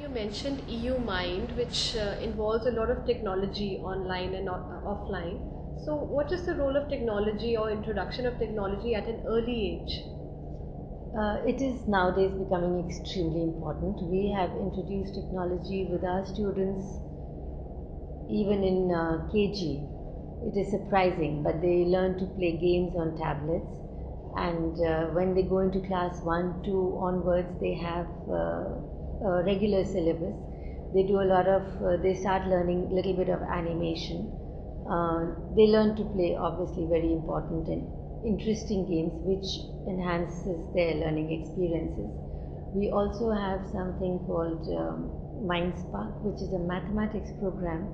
You mentioned EU Mind, which involves a lot of technology online and offline. So, what is the role of technology or introduction of technology at an early age? It is nowadays becoming extremely important. We have introduced technology with our students even in KG. It is surprising, but they learn to play games on tablets. And when they go into class 1, 2 onwards, they have a regular syllabus. They do a lot of, they start learning a little bit of animation. They learn to play, obviously, very important and interesting games which enhances their learning experiences. We also have something called MindSpark, which is a mathematics program,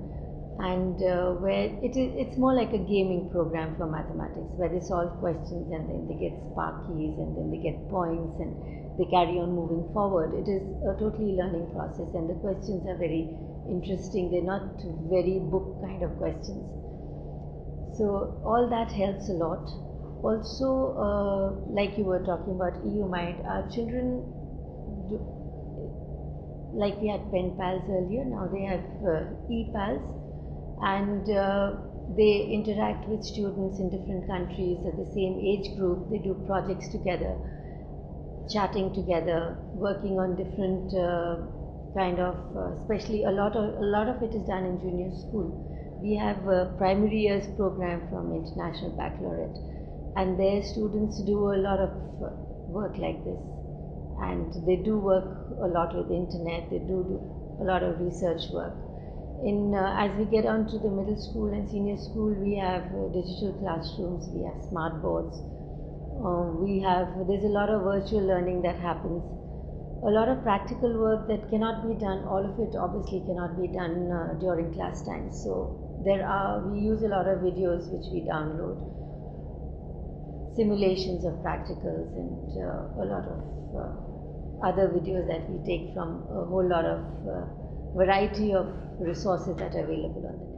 and where it's more like a gaming program for mathematics, where they solve questions and then they get sparkies and then they get points and they carry on moving forward. It is a totally learning process, and the questions are very interesting. They're not very book kind of questions. So all that helps a lot. Also, like you were talking about EU Mind, our children, like we had pen pals earlier, now they have e-pals, and they interact with students in different countries at the same age group. They do projects together, chatting together, working on different especially a lot of it is done in junior school. We have a primary years program from International Baccalaureate, and their students do a lot of work like this, and they do work a lot with the internet. They do a lot of research work. As we get on to the middle school and senior school, we have digital classrooms, we have smart boards, there's a lot of virtual learning that happens, a lot of practical work that cannot be done. All of it obviously cannot be done during class time. So we use a lot of videos which we download, simulations of practicals, and a lot of other videos that we take from a whole lot of variety of resources that are available on the